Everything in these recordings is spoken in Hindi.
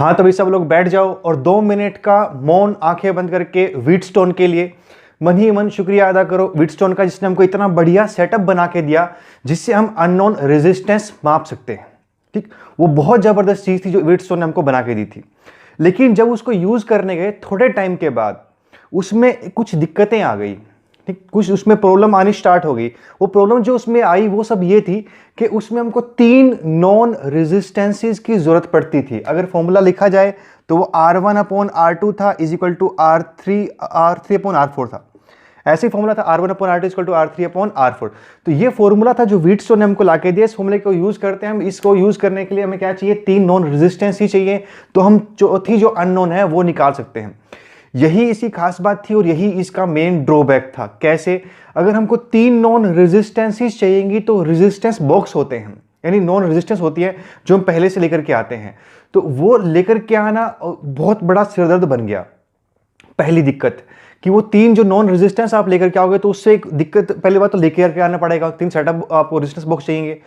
हाँ, तो भाई सब लोग बैठ जाओ और 2 मिनट का मौन आंखें बंद करके व्हीटस्टोन के लिए मन ही मन शुक्रिया अदा करो व्हीटस्टोन का, जिसने हमको इतना बढ़िया सेटअप बना के दिया जिससे हम अननोन रेजिस्टेंस माप सकते हैं। ठीक, वो बहुत जबरदस्त चीज थी जो व्हीटस्टोन ने हमको बना के दी थी। लेकिन जब उसको यूज करने गए थोड़े टाइम के बाद उसमें कुछ दिक्कतें आ गई। ठीक, कुछ उसमें प्रॉब्लम आनी स्टार्ट हो गई। वो प्रॉब्लम जो उसमें आई वो सब ये थी कि उसमें हमको 3 नॉन रेजिस्टेंसेस की जरूरत पड़ती थी। अगर फॉर्मूला लिखा जाए तो वो R1/R2 था इज इक्वल टू R3/R4 था। ऐसे ही फॉर्मूला था R1/R2 is equal to R3/R4। तो ये फॉर्मूला था जो व्हीटस्टोन ने हमको लाके दिया। इस फॉर्मूले को यूज करते हैं हम। इसको यूज करने के लिए हमें क्या चाहिए? 3 नॉन रेजिस्टेंस ही चाहिए। तो हम चौथी जो अननोन है वो निकाल सकते हैं। यही इसकी खास बात थी और यही इसका मेन ड्रॉबैक था। कैसे? अगर हमको 3 नॉन रेजिस्टेंसेस चाहिएंगी तो रेजिस्टेंस बॉक्स होते हैं, यानी नॉन रेजिस्टेंस होती है जो हम पहले से लेकर के आते हैं, तो वो लेकर के आना बहुत बड़ा सिरदर्द बन गया। पहली दिक्कत कि वो 3 जो नॉन रेजिस्टेंस आप लेकर के आओगे तो उससे एक दिक्कत, पहली बात तो लेकर के आना पड़ेगा, 3 सेटअप आपको रेजिस्टेंस बॉक्स चाहिए।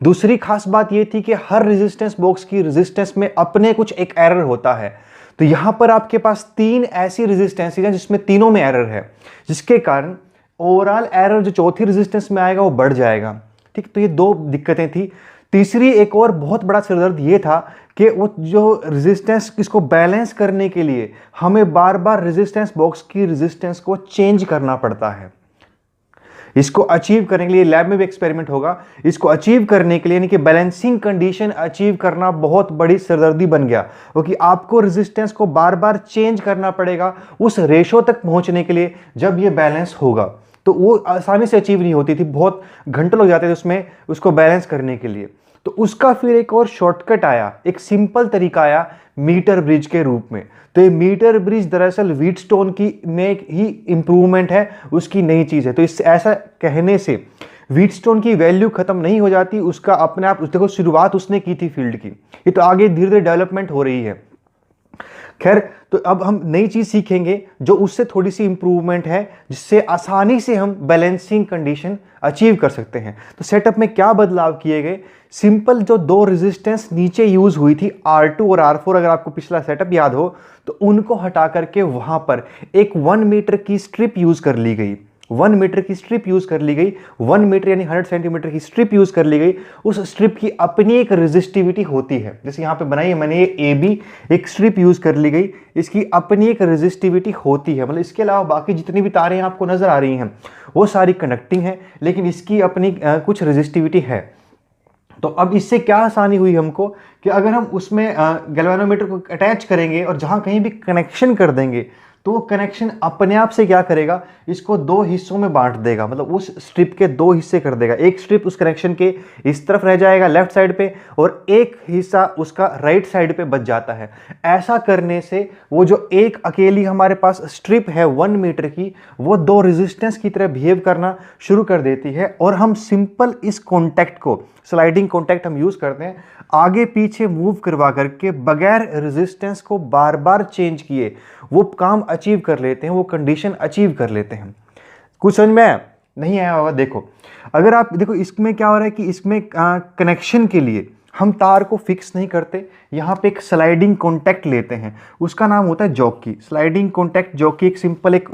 दूसरी खास बात ये थी कि हर रेजिस्टेंस बॉक्स की रेजिस्टेंस में अपने कुछ एक एरर होता है। तो यहां पर आपके पास 3 ऐसी रेजिस्टेंसेज हैं जिसमें तीनों में एरर है, जिसके कारण ओवरऑल एरर जो चौथी रेजिस्टेंस में आएगा वो बढ़ जाएगा। ठीक, तो ये 2 दिक्कतें थी। तीसरी एक और बहुत बड़ा सिरदर्द ये था कि वो जो रेजिस्टेंस इसको बैलेंस करने के लिए हमें बार बार रेजिस्टेंस बॉक्स की रेजिस्टेंस को चेंज करना पड़ता है। इसको अचीव करने के लिए लैब में भी एक्सपेरिमेंट होगा। इसको अचीव करने के लिए यानी कि बैलेंसिंग कंडीशन अचीव करना बहुत बड़ी सरदर्दी बन गया, क्योंकि आपको रेजिस्टेंस को बार बार चेंज करना पड़ेगा उस रेशो तक पहुंचने के लिए जब ये बैलेंस होगा। तो वो आसानी से अचीव नहीं होती थी, बहुत घंटों लग जाते थे उसमें उसको बैलेंस करने के लिए। तो उसका फिर एक और शॉर्टकट आया, एक सिंपल तरीका आया मीटर ब्रिज के रूप में। तो ये मीटर ब्रिज दरअसल व्हीटस्टोन की में ही इंप्रूवमेंट है, उसकी नई चीज है। तो इस ऐसा कहने से व्हीटस्टोन की वैल्यू खत्म नहीं हो जाती, उसका अपने आप, देखो शुरुआत उसने की थी फील्ड की, ये तो आगे धीरे धीरे डेवलपमेंट हो रही है। खैर, तो अब हम नई चीज सीखेंगे जो उससे थोड़ी सी इंप्रूवमेंट है, जिससे आसानी से हम बैलेंसिंग कंडीशन अचीव कर सकते हैं। तो सेटअप में क्या बदलाव किए गए? सिंपल जो 2 रेजिस्टेंस नीचे यूज हुई थी R2 और R4, अगर आपको पिछला सेटअप याद हो तो उनको हटा करके वहां पर एक 1 मीटर की स्ट्रिप यूज कर ली गई। 1 मीटर की स्ट्रिप यूज कर ली गई। 1 मीटर यानी 100 सेंटीमीटर की स्ट्रिप यूज कर ली गई। उस स्ट्रिप की अपनी एक रेजिस्टिविटी होती है, जैसे यहां पे बनाई है मैंने, ये AB एक स्ट्रिप यूज कर ली गई, इसकी अपनी एक रेजिस्टिविटी होती है। मतलब इसके अलावा बाकी जितनी भी तारें आपको नजर आ रही हैं वो सारी कनेक्टिंग है, लेकिन इसकी अपनी कुछ रेजिस्टिविटी है। तो अब इससे क्या आसानी हुई हमको कि अगर हम उसमें गैल्वेनोमीटर को अटैच करेंगे और जहां कहीं भी कनेक्शन कर देंगे तो वो कनेक्शन अपने आप से क्या करेगा, इसको 2 हिस्सों में बांट देगा। मतलब उस स्ट्रिप के 2 हिस्से कर देगा। एक स्ट्रिप उस कनेक्शन के इस तरफ रह जाएगा लेफ्ट साइड पे, और एक हिस्सा उसका राइट साइड पे बच जाता है। ऐसा करने से वो जो एक अकेली हमारे पास स्ट्रिप है 1 मीटर की, वो 2 रेजिस्टेंस की तरह बिहेव करना शुरू कर देती है। और हम सिंपल इस कॉन्टैक्ट को, स्लाइडिंग कॉन्टैक्ट हम यूज करते हैं, आगे पीछे मूव करवा करके बगैर रेजिस्टेंस को बार बार चेंज किए वो काम अचीव कर लेते हैं, वो कंडीशन अचीव कर लेते हैं। कुछ समझ में नहीं आया होगा? देखो, अगर आप देखो इसमें क्या हो रहा है कि इसमें कनेक्शन के लिए हम तार को फिक्स नहीं करते, यहाँ पे एक स्लाइडिंग कॉन्टैक्ट लेते हैं, उसका नाम होता है जॉकी। स्लाइडिंग कॉन्टैक्ट जॉकी एक सिंपल एक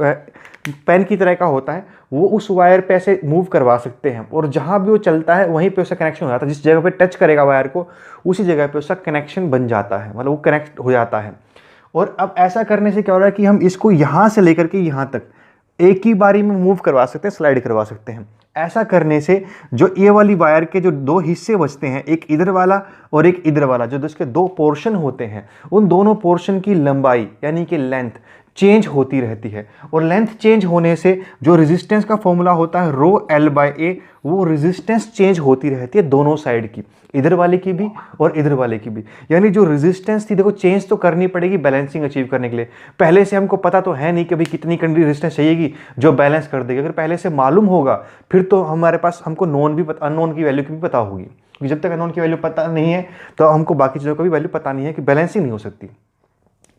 पेन की तरह का होता है, वो उस वायर पे ऐसे मूव करवा सकते हैं और जहाँ भी वो चलता है वहीं पे उसका कनेक्शन हो जाता है। जिस जगह पे टच करेगा वायर को उसी जगह पे उसका कनेक्शन बन जाता है, मतलब वो कनेक्ट हो जाता है। और अब ऐसा करने से क्या हो रहा है कि हम इसको यहाँ से लेकर के यहाँ तक एक ही बारी में मूव करवा सकते हैं, स्लाइड करवा सकते हैं। ऐसा करने से जो ये वाली वायर के जो 2 हिस्से बचते हैं, एक इधर वाला और एक इधर वाला, जो इसके 2 पोर्शन होते हैं, उन दोनों पोर्शन की लंबाई यानी कि लेंथ चेंज होती रहती है। और लेंथ चेंज होने से जो रेजिस्टेंस का फॉर्मूला होता है ρL/A, वो रेजिस्टेंस चेंज होती रहती है दोनों साइड की, इधर वाले की भी और इधर वाले की भी। यानी जो रेजिस्टेंस थी, देखो चेंज तो करनी पड़ेगी बैलेंसिंग अचीव करने के लिए। पहले से हमको पता तो है नहीं कि भाई कितनी रेजिस्टेंस चाहिएगी जो बैलेंस कर देगी। अगर पहले से मालूम होगा फिर तो हमारे पास, हमको नोन भी अननोन की वैल्यू की भी पता होगी, क्योंकि जब तक अननोन की वैल्यू पता नहीं है तो हमको बाकी चीज़ों का भी वैल्यू पता नहीं है कि बैलेंसिंग नहीं हो सकती।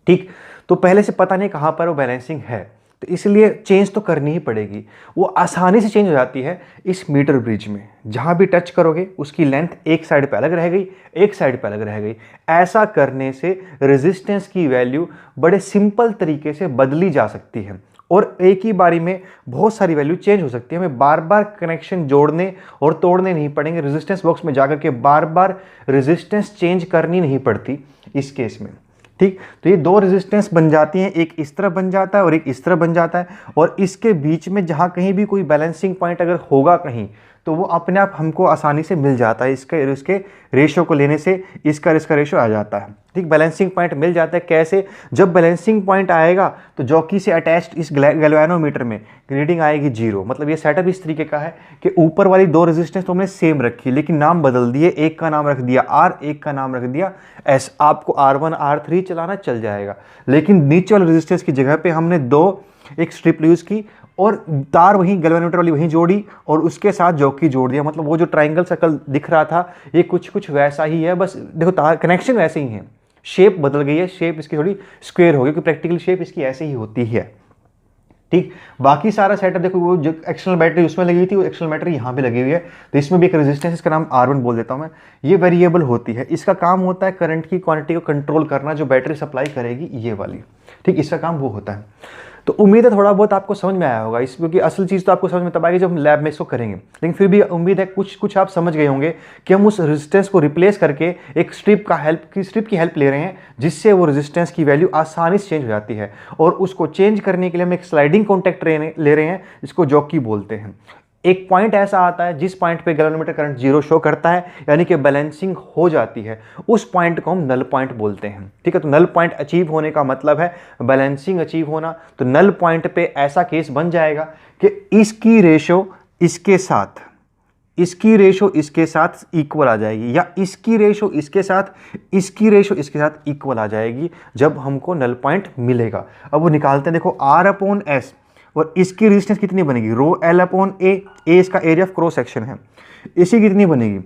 ठीक, तो पहले से पता नहीं कहाँ पर वो बैलेंसिंग है। तो इसलिए चेंज तो करनी ही पड़ेगी। वो आसानी से चेंज हो जाती है इस मीटर ब्रिज में, जहाँ भी टच करोगे उसकी लेंथ एक साइड पे अलग रह गई, एक साइड पे अलग रह गई। ऐसा करने से रेजिस्टेंस की वैल्यू बड़े सिंपल तरीके से बदली जा सकती है और एक ही बारी में बहुत सारी वैल्यू चेंज हो सकती है। हमें बार बार कनेक्शन जोड़ने और तोड़ने नहीं पड़ेंगे, रेजिस्टेंस बॉक्स में जाकर के बार बार रेजिस्टेंस चेंज करनी नहीं पड़ती इस केस में। ठीक, तो ये दो रेजिस्टेंस बन जाती हैं, एक इस तरह बन जाता है और एक इस तरह बन जाता है, और इसके बीच में जहाँ कहीं भी कोई बैलेंसिंग पॉइंट अगर होगा कहीं तो वो अपने आप हमको आसानी से मिल जाता है। इसके रेशियो को लेने से इसका रेशियो आ जाता है। ठीक, बैलेंसिंग पॉइंट मिल जाता है। कैसे? जब बैलेंसिंग पॉइंट आएगा तो जॉकी से अटैच्ड इस गैल्वेनोमीटर में रीडिंग आएगी 0। मतलब ये सेटअप इस तरीके का है कि ऊपर वाली दो रेजिस्टेंस तो हमने सेम रखी लेकिन नाम बदल दिए, एक का नाम रख दिया R, एक का नाम रख दिया S। आपको R1 R3 चलाना चल जाएगा, लेकिन नीचे वाले रेजिस्टेंस की जगह पे हमने एक स्ट्रिप यूज की और तार वहीं गैल्वेनोमीटर वाली वहीं जोड़ी और उसके साथ जॉकी जोड़ दिया। मतलब वो जो ट्राइंगल सर्कल दिख रहा था ये कुछ वैसा ही है, बस देखो तार कनेक्शन वैसे ही है, शेप बदल गई है, शेप इसकी थोड़ी स्क्वायर हो गई क्योंकि प्रैक्टिकल शेप इसकी ऐसे ही होती है। ठीक, बाकी सारा सेटअप देखो, वो जो एक्सटर्नल बैटरी उसमें लगी हुई थी वो एक्सटर्नल बैटरी यहाँ पे लगी हुई है, तो इसमें भी एक रेजिस्टेंस, इसका नाम R1 बोल देता हूँ मैं। ये वेरिएबल होती है, इसका काम होता है करंट की क्वांटिटी को कंट्रोल करना जो बैटरी सप्लाई करेगी ये वाली। ठीक, इसका काम वो होता है। तो उम्मीद है थोड़ा बहुत आपको समझ में आया होगा इस, क्योंकि असल चीज़ तो आपको समझ में तब आएगी जब हम लैब में इसको करेंगे, लेकिन फिर भी उम्मीद है कुछ आप समझ गए होंगे कि हम उस रेजिस्टेंस को रिप्लेस करके एक स्ट्रिप की हेल्प ले रहे हैं, जिससे वो रेजिस्टेंस की वैल्यू आसानी से चेंज हो जाती है। और उसको चेंज करने के लिए हम एक स्लाइडिंग कॉन्टैक्ट ले रहे हैं जिसको जॉकी बोलते हैं। एक पॉइंट ऐसा आता है जिस पॉइंट पे गैल्वेनोमीटर करंट 0 शो करता है, यानी कि बैलेंसिंग हो जाती है, उस पॉइंट को हम नल पॉइंट बोलते हैं। ठीक है, तो नल पॉइंट अचीव होने का मतलब है बैलेंसिंग अचीव होना। तो नल पॉइंट पे ऐसा केस बन जाएगा कि इसकी रेशो इसके साथ इक्वल आ जाएगी, या इसकी रेशो इसके साथ इक्वल आ जाएगी जब हमको नल पॉइंट मिलेगा। अब वो निकालते हैं, देखो R/S और इसकी रेजिस्टेंस कितनी बनेगी, ρL/A। इसका एरिया ऑफ क्रॉस सेक्शन है, इसी कितनी बनेगी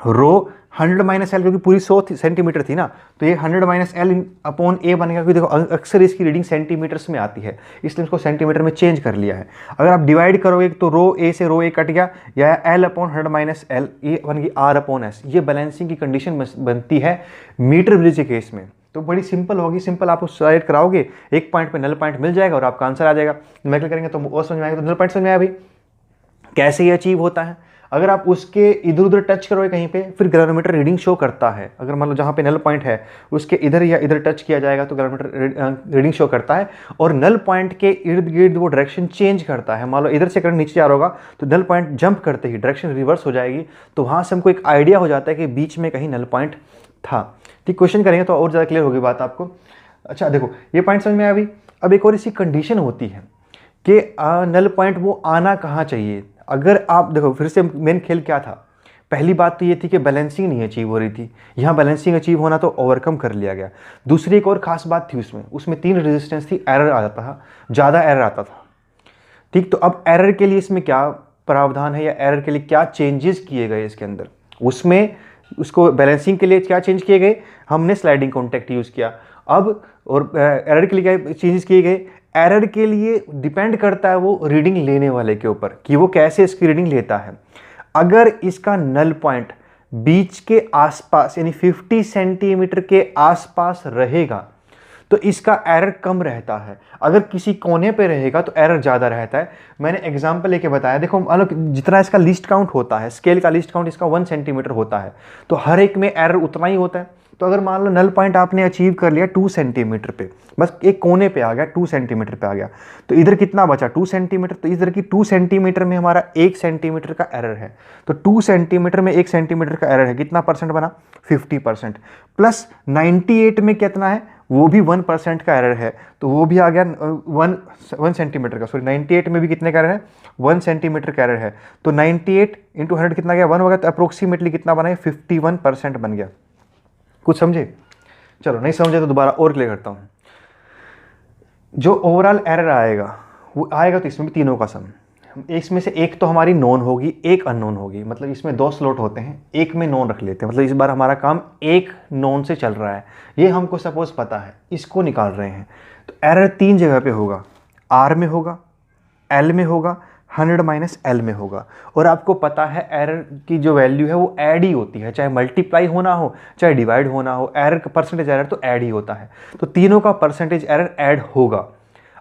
रो 100-L, क्योंकि पूरी 100 सेंटीमीटर थी ना, तो ये 100-L/A बनेगा, क्योंकि देखो अक्सर इसकी रीडिंग सेंटीमीटर्स में आती है, इसलिए इसको सेंटीमीटर में चेंज कर लिया है। अगर आप डिवाइड करोगे तो ρA से ρA कट गया, या L/100-L, ये बन गई R/S। ये बैलेंसिंग की कंडीशन बनती है मीटर ब्रिज के केस में। तो बड़ी सिंपल होगी, सिंपल आप स्लाइड कराओगे, एक पॉइंट पे नल पॉइंट मिल जाएगा और आपका आंसर आ जाएगा। मैकेनिकल करेंगे तो और समझ में आएगा। तो नल पॉइंट समझ में आया भाई कैसे ये अचीव होता है। अगर आप उसके इधर उधर टच करोगे कहीं पे, फिर गैल्वेनोमीटर रीडिंग शो करता है। अगर मान लो जहाँ पे नल पॉइंट है उसके इधर या इधर टच किया जाएगा तो गैल्वेनोमीटर रीडिंग शो करता है, और नल पॉइंट के इर्द गिर्द वो डायरेक्शन चेंज करता है। मान लो इधर से करंट नीचे जा रहा होगा तो नल पॉइंट जंप करते ही डायरेक्शन रिवर्स हो जाएगी, तो वहाँ से हमको एक आइडिया हो जाता है कि बीच में कहीं नल पॉइंट था। ठीक, क्वेश्चन करेंगे तो और ज़्यादा क्लियर होगी बात आपको। अच्छा देखो, ये पॉइंट समझ में आया अभी। अब एक और इसी कंडीशन होती है कि नल पॉइंट वो आना कहाँ चाहिए। अगर आप देखो, फिर से मेन खेल क्या था, पहली बात तो ये थी कि बैलेंसिंग नहीं अचीव हो रही थी, यहाँ बैलेंसिंग अचीव होना तो ओवरकम कर लिया गया। दूसरी एक और खास बात थी उसमें 3 रेजिस्टेंस थी, एरर आ जाता था, ज़्यादा एरर आता था। ठीक, तो अब एरर के लिए इसमें क्या प्रावधान है, या एरर के लिए क्या चेंजेस किए गए इसके अंदर, उसको बैलेंसिंग के लिए क्या चेंज किए गए, हमने स्लाइडिंग कॉन्टैक्ट यूज़ किया। अब और एरर के लिए क्या चेंजेस किए गए, एरर के लिए डिपेंड करता है वो रीडिंग लेने वाले के ऊपर कि वो कैसे इसकी रीडिंग लेता है। अगर इसका नल पॉइंट बीच के आसपास यानी 50 सेंटीमीटर के आसपास रहेगा तो इसका एरर कम रहता है, अगर किसी कोने पे रहेगा तो एरर ज़्यादा रहता है। मैंने एग्जांपल लेके बताया, देखो जितना इसका लीस्ट काउंट होता है, स्केल का लीस्ट काउंट इसका 1 सेंटीमीटर होता है, तो हर एक में एरर उतना ही होता है। तो अगर मान लो नल पॉइंट आपने अचीव कर लिया 2 सेंटीमीटर पे, बस एक कोने पे आ गया, 2 सेंटीमीटर पे आ गया, तो इधर कितना बचा 2 सेंटीमीटर, तो इधर की 2 सेंटीमीटर में हमारा 1 सेंटीमीटर का एरर है। तो 2 सेंटीमीटर में 1 सेंटीमीटर का एरर है, कितना परसेंट बना 50%, प्लस 98 में कितना है, वो भी 1% का एरर है, तो वो भी आ गया 1 सेंटीमीटर का, सॉरी 98 में भी कितने का एरर है, 1 सेंटीमीटर का एरर है। तो 98 × 100 कितना गया 1 होगा, तो अप्रोक्सीमेटली कितना बना है 51% बन गया। कुछ समझे? चलो नहीं समझे तो दोबारा और क्लियर करता हूँ। जो ओवरऑल एरर आएगा वो आएगा तो इसमें भी तीनों का सम, इसमें से एक तो हमारी नॉन होगी, एक अननोन होगी, मतलब इसमें 2 स्लॉट होते हैं, एक में नॉन रख लेते हैं, मतलब इस बार हमारा काम एक नॉन से चल रहा है, ये हमको सपोज पता है, इसको निकाल रहे हैं। तो एरर 3 जगह पे होगा, R में होगा, L में होगा, 100 माइनस L में होगा। और आपको पता है एरर की जो वैल्यू है वो ऐड ही होती है, चाहे मल्टीप्लाई होना हो चाहे डिवाइड होना हो, एरर का परसेंटेज एरर तो ऐड ही होता है। तो तीनों का परसेंटेज एरर ऐड होगा।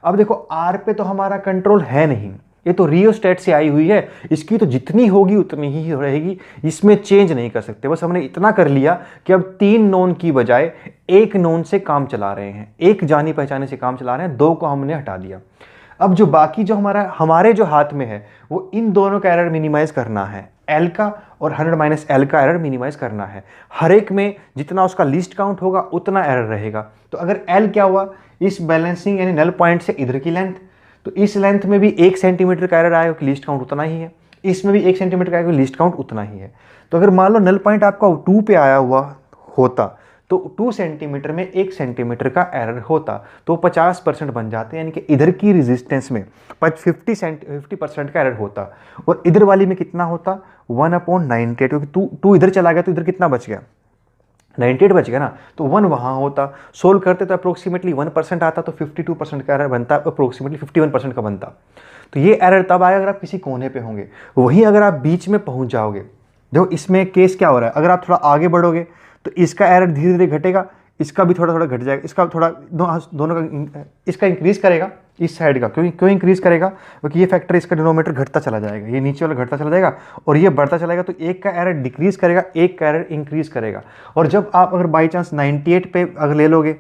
अब देखो R पे तो हमारा कंट्रोल है नहीं, ये तो रियोस्टेट से आई हुई है, इसकी तो जितनी होगी उतनी ही रहेगी, इसमें चेंज नहीं कर सकते। बस हमने इतना कर लिया कि अब 3 नोन की बजाय 1 नोन से काम चला रहे हैं, एक जानी पहचाने से काम चला रहे हैं, 2 को हमने हटा दिया। अब जो बाकी जो हमारे जो हाथ में है वो इन दोनों का एरर मिनिमाइज करना है, L का और 100 माइनस L का एरर मिनिमाइज करना है। हर एक में जितना उसका लीस्ट काउंट होगा उतना एरर रहेगा। तो अगर L क्या हुआ, इस बैलेंसिंग यानी नल पॉइंट से इधर की लेंथ, तो इस लेंथ में भी 1 सेंटीमीटर का एरर आएगा कि लीस्ट काउंट उतना ही है, इसमें भी 1 सेंटीमीटर का आएगा लीस्ट काउंट उतना ही है। तो अगर मान लो नल पॉइंट आपका 2 पे आया हुआ होता तो 2 सेंटीमीटर में 1 सेंटीमीटर का एरर होता तो 50% बन जाते, यानी कि इधर की रेजिस्टेंस में 50% का एरर होता, और इधर वाली में कितना होता 1/98, क्योंकि 2 इधर चला गया तो इधर कितना बच गया 98 बच गया ना, तो 1 वहाँ होता। सोल्व करते तो अप्रोक्सीमेटली 1% आता, तो 52% का एरर बनता, अप्रोक्सीमेटली 51% का बनता। तो ये एरर तब आएगा अगर आप किसी कोने पे होंगे। वहीं अगर आप बीच में पहुंच जाओगे, देखो इसमें केस क्या हो रहा है, अगर आप थोड़ा आगे बढ़ोगे तो इसका एरर धीरे धीरे घटेगा, इसका भी थोड़ा थोड़ा घट जाएगा, इसका थोड़ा दोनों का, इसका इंक्रीज करेगा इस साइड का, क्यों इंक्रीज करेगा, क्योंकि ये फैक्टर इसका डिनोमीटर घटता चला जाएगा, ये नीचे वाला घटता चला जाएगा और ये बढ़ता चलाएगा, तो एक का एरर डिक्रीज करेगा, एक का एरर इंक्रीज करेगा। और जब आप अगर बाई चांस 98 पे अगर ले लोगे,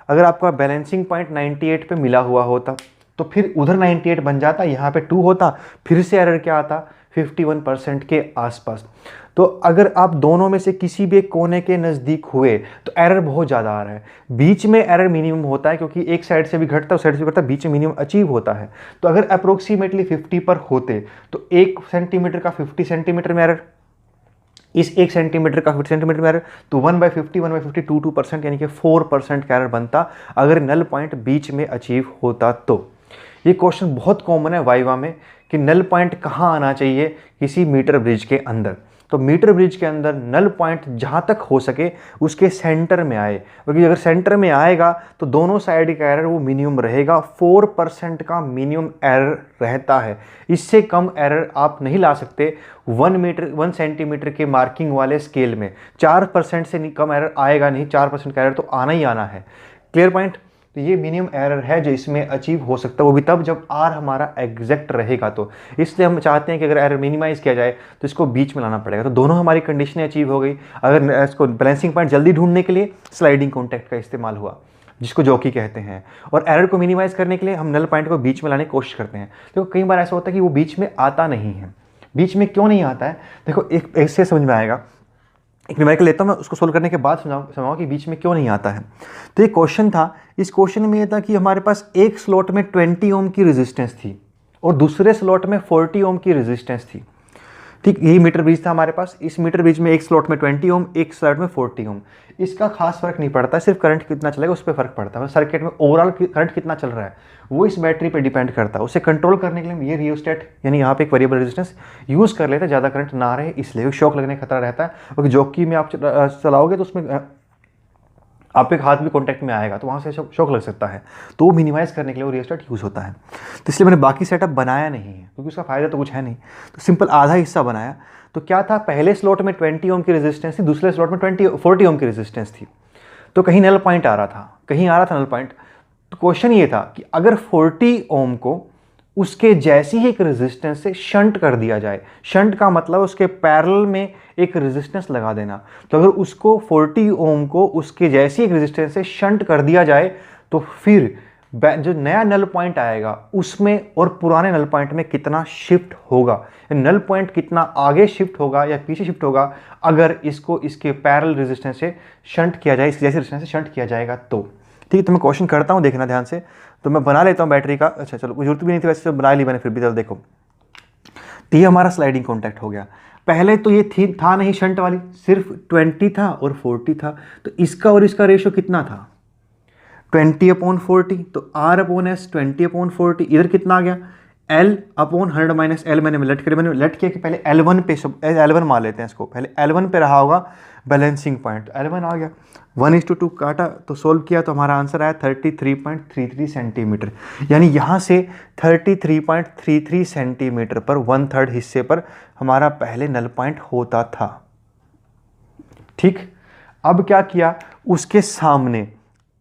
अगर आपका बैलेंसिंग पॉइंट 98 पे मिला हुआ होता तो फिर उधर 98 बन जाता, यहाँ पे 2 होता, फिर से एरर क्या आता 51% के आसपास। तो अगर आप दोनों में से किसी भी एक कोने के नज़दीक हुए तो एरर बहुत ज़्यादा आ रहा है। बीच में एरर मिनिमम होता है, क्योंकि एक साइड से भी घटता है उस साइड से भी घटता है, बीच में मिनिमम अचीव होता है। तो अगर अप्रोक्सीमेटली 50 पर होते तो 1 सेंटीमीटर का 50 सेंटीमीटर में एरर, इस 1 सेंटीमीटर का 50 सेंटीमीटर में एरर, तो 1/50 2% यानी कि 4% का एरर बनता अगर नल पॉइंट बीच में अचीव होता। तो ये क्वेश्चन बहुत कॉमन है वाइवा में कि नल पॉइंट कहाँ आना चाहिए किसी मीटर ब्रिज के अंदर। तो मीटर ब्रिज के अंदर नल पॉइंट जहाँ तक हो सके उसके सेंटर में आए, क्योंकि अगर सेंटर में आएगा तो दोनों साइड का एरर वो मिनिमम रहेगा, 4% का मिनिमम एरर रहता है। इससे कम एरर आप नहीं ला सकते 1 सेंटीमीटर के मार्किंग वाले स्केल में। 4% से कम एरर आएगा नहीं, 4% का एरर तो आना ही आना है। Clear point. तो ये मिनिमम एरर है जो इसमें अचीव हो सकता है, वो भी तब जब आर हमारा एग्जैक्ट रहेगा। तो इसलिए हम चाहते हैं कि अगर एरर मिनिमाइज किया जाए तो इसको बीच में लाना पड़ेगा। तो दोनों हमारी कंडीशनें अचीव हो गई। अगर इसको बैलेंसिंग पॉइंट जल्दी ढूंढने के लिए स्लाइडिंग कॉन्टैक्ट का इस्तेमाल हुआ, जिसको जॉकी कहते हैं, और एरर को मिनिमाइज करने के लिए हम नल पॉइंट को बीच में लाने की कोशिश करते हैं। तो कई बार ऐसा होता है कि वो बीच में आता नहीं है। बीच में क्यों नहीं आता है, देखो एक ऐसे समझ में आएगा। एक न्यूमेरिकल लेता हूँ मैं, उसको सोल्व करने के बाद समझाऊँ कि बीच में क्यों नहीं आता है। तो ये क्वेश्चन था, इस क्वेश्चन में ये था कि हमारे पास एक स्लॉट में 20 ओम की रेजिस्टेंस थी और दूसरे स्लॉट में 40 ओम की रेजिस्टेंस थी। ठीक, यही मीटर ब्रिज था हमारे पास। इस मीटर ब्रिज में एक स्लॉट में 20 ओम, एक स्लॉट में 40 ओम। इसका खास फर्क नहीं पड़ता, सिर्फ करंट कितना चलेगा उस पर फर्क पड़ता है। सर्किट में ओवरऑल करंट कितना चल रहा है वो इस बैटरी पे डिपेंड करता है। उसे कंट्रोल करने के लिए ये रियोस्टेट यानी यहाँ पे एक वेरिएबल रेजिस्टेंस यूज़ कर लेते हैं, ज़्यादा करंट ना रहे इसलिए। शॉक लगने का खतरा रहता है, क्योंकि जॉकी में आप चलाओगे तो उसमें आप एक हाथ भी कॉन्टैक्ट में आएगा तो वहाँ से शॉक लग सकता है। तो वो मिनिमाइज करने के लिए वो रियोस्टेट यूज़ होता है। तो इसलिए मैंने बाकी सेटअप बनाया नहीं है, क्योंकि उसका फ़ायदा तो कुछ है नहीं। तो सिंपल आधा हिस्सा बनाया। तो क्या था, पहले स्लॉट में 20 ओम की रेजिस्टेंस थी, दूसरे स्लॉट में 40 ओम की रेजिस्टेंस थी। तो कहीं नल पॉइंट आ रहा था, कहीं आ रहा था नल पॉइंट। तो क्वेश्चन ये था कि अगर 40 ओम को उसके जैसी ही एक रेजिस्टेंस से शंट कर दिया जाए, शंट का मतलब उसके पैरेलल में एक रेजिस्टेंस लगा देना। तो अगर उसको 40 ओम को उसके जैसी एक रेजिस्टेंस से शंट कर दिया जाए तो फिर जो नया नल पॉइंट आएगा उसमें और पुराने नल पॉइंट में कितना शिफ्ट होगा, नल पॉइंट कितना आगे शिफ्ट होगा या पीछे शिफ्ट होगा अगर इसको इसके पैरेलल रेजिस्टेंस से शंट किया जाए, इसके जैसे रेजिस्टेंस से शंट किया जाएगा। तो ठीक है, तो मैं क्वेश्चन करता हूँ, देखना ध्यान से। तो मैं बना लेता हूँ बैटरी का। अच्छा चलो, कोई जरूरत भी नहीं थी वैसे, तो बना ली मैंने फिर भी। चलो देखो, तो ये हमारा स्लाइडिंग कॉन्टैक्ट हो गया। पहले तो ये था नहीं शंट वाली, सिर्फ 20 था और 40 था। तो इसका और इसका रेशो कितना था 20/40। तो R/S 20/40। इधर कितना आ गया L/100 माइनस L। मैंने लट किया कि पहले L1 पे L1 मान लेते हैं इसको, पहले L1 पे रहा होगा बैलेंसिंग पॉइंट L1 आ गया, 1:2 काटा तो सोल्व किया तो हमारा आंसर आया 33.33 सेंटीमीटर। यानी यहाँ से 33.33 सेंटीमीटर पर 1/3 हिस्से पर हमारा पहले नल पॉइंट होता था। ठीक, अब क्या किया, उसके सामने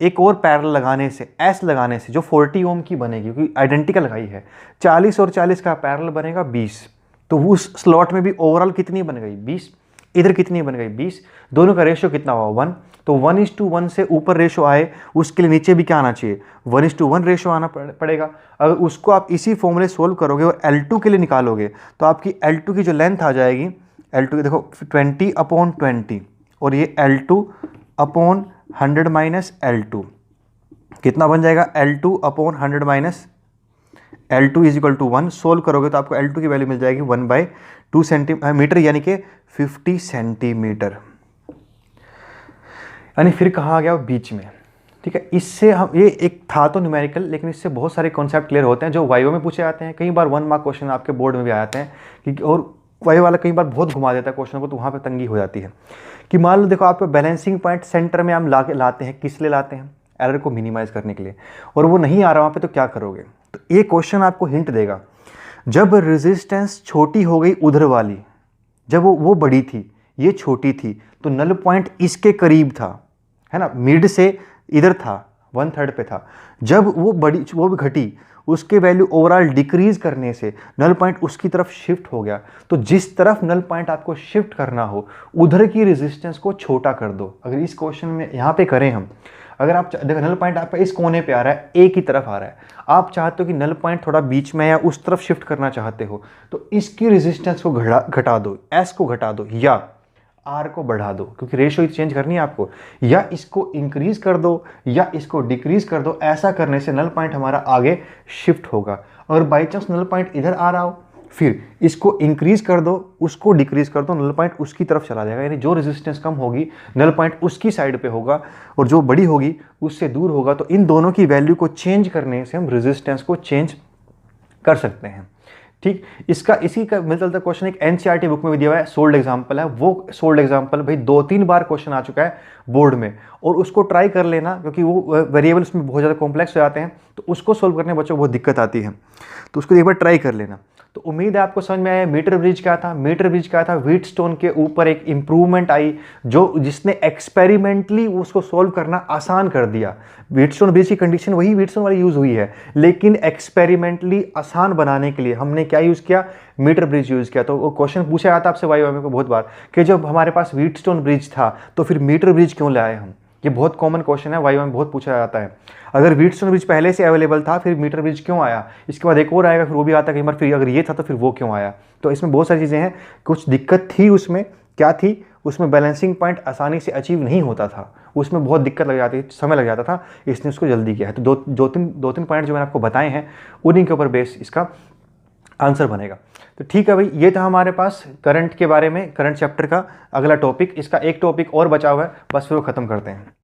एक और पैरेलल लगाने से, एस लगाने से, जो 40 ओम की बनेगी क्योंकि आइडेंटिकल लगाई है, 40 और 40 का पैरेलल बनेगा 20। तो उस स्लॉट में भी ओवरऑल कितनी बन गई 20, इधर कितनी बन गई 20, दोनों का रेशियो कितना हुआ 1। तो 1:1 से ऊपर रेशियो आए, उसके लिए नीचे भी क्या आना चाहिए 1:1 रेशियो आना पड़ेगा। अगर उसको आप इसी फॉर्मूले सोल्व करोगे और L2 के लिए निकालोगे तो आपकी L2 की जो लेंथ आ जाएगी, L2 की देखो 20/20 और ये L2/100 माइनस L2 कितना बन जाएगा, L2/100 minus L2 is equal to 1। Solve करोगे तो आपको L2 की वैल्यू मिल जाएगी 1/2 सेंटीमीटर यानी कि 50 सेंटीमीटर। यानी फिर कहाँ आ गया बीच में। ठीक है, इससे हम, ये एक था तो न्यूमेरिकल, लेकिन इससे बहुत सारे कॉन्सेप्ट क्लियर होते हैं जो वाइवा में पूछे जाते हैं। कई बार 1 मार्क क्वेश्चन आपके बोर्ड में भी आ जाते हैं कि, और वाइवा वाला कई बार बहुत घुमा देता है क्वेश्चन को, तो वहाँ पे तंगी हो जाती है कि मान लो देखो आपको बैलेंसिंग पॉइंट सेंटर में हम लाते हैं, किस लिए लाते हैं, एरर को मिनिमाइज करने के लिए, और वो नहीं आ रहा वहाँ पे, तो क्या करोगे। तो ये क्वेश्चन आपको हिंट देगा, जब रेजिस्टेंस छोटी हो गई उधर वाली, जब वो बड़ी थी ये छोटी थी, तो नल पॉइंट इसके करीब था, है ना, मिड से इधर था, 1/3 पे था। जब वो बड़ी, वो भी घटी, उसके वैल्यू ओवरऑल डिक्रीज करने से नल पॉइंट उसकी तरफ शिफ्ट हो गया। तो जिस तरफ नल पॉइंट आपको शिफ्ट करना हो उधर की रेजिस्टेंस को छोटा कर दो। अगर इस क्वेश्चन में यहाँ पे करें हम, अगर आप देखो नल पॉइंट आपका इस कोने पे आ रहा है, ए की तरफ आ रहा है, आप चाहते हो कि नल पॉइंट थोड़ा बीच में या उस तरफ शिफ्ट करना चाहते हो, तो इसकी रेजिस्टेंस को घटा दो, एस को घटा दो या आर को बढ़ा दो, क्योंकि रेशियो चेंज करनी है आपको, या इसको इंक्रीज कर दो या इसको डिक्रीज कर दो। ऐसा करने से नल पॉइंट हमारा आगे शिफ्ट होगा। और बाई चांस नल पॉइंट इधर आ रहा हो, फिर इसको इंक्रीज कर दो, उसको डिक्रीज कर दो, नल पॉइंट उसकी तरफ चला जाएगा। यानी जो रेजिस्टेंस कम होगी नल पॉइंट उसकी साइड पे होगा और जो बड़ी होगी उससे दूर होगा। तो इन दोनों की वैल्यू को चेंज करने से हम रेजिस्टेंस को चेंज कर सकते हैं। ठीक, इसका इसी का मिलता जुलता क्वेश्चन एक एनसीईआरटी बुक में भी दिया हुआ है, सोल्ड एग्जांपल है। वो सोल्ड एग्जांपल भाई 2-3 बार क्वेश्चन आ चुका है बोर्ड में, और उसको ट्राई कर लेना, क्योंकि वो वेरिएबल उसमें बहुत ज़्यादा कॉम्प्लेक्स हो जाते हैं, तो उसको सोल्व करने में बच्चों को बहुत दिक्कत आती है, तो उसको एक बार ट्राई कर लेना। तो उम्मीद है आपको समझ में आया। मीटर ब्रिज क्या था, मीटर ब्रिज क्या था, व्हीटस्टोन के ऊपर एक इंप्रूवमेंट आई जिसने एक्सपेरिमेंटली उसको सोल्व करना आसान कर दिया। व्हीटस्टोन ब्रिज की कंडीशन वही व्हीटस्टोन वाली यूज हुई है, लेकिन एक्सपेरिमेंटली आसान बनाने के लिए हमने क्या यूज किया, मीटर ब्रिज यूज किया। तो वो क्वेश्चन पूछा जाता आपसे वाइवा में को बहुत बार कि जब हमारे पास व्हीटस्टोन ब्रिज था तो फिर मीटर ब्रिज क्यों लाए हम। ये बहुत कॉमन क्वेश्चन है, वाइवा में बहुत पूछा जाता है। अगर व्हीटस्टोन ब्रिज पहले से अवेलेबल था फिर मीटर ब्रिज क्यों आया, इसके बाद एक और आएगा फिर वो भी आता है कई बार, फिर अगर ये था तो फिर वो क्यों आया। तो इसमें बहुत सारी चीज़ें हैं। कुछ दिक्कत थी उसमें, क्या थी, उसमें बैलेंसिंग पॉइंट आसानी से अचीव नहीं होता था, उसमें बहुत दिक्कत लग जाती, समय लग जाता था, इसने उसको जल्दी किया है। तो दो तीन पॉइंट जो मैंने आपको बताए हैं उन्हीं के ऊपर बेस इसका आंसर बनेगा। तो ठीक है भाई, ये था हमारे पास करंट के बारे में, करंट चैप्टर का अगला टॉपिक। इसका एक टॉपिक और बचा हुआ है, बस फिर वो खत्म करते हैं।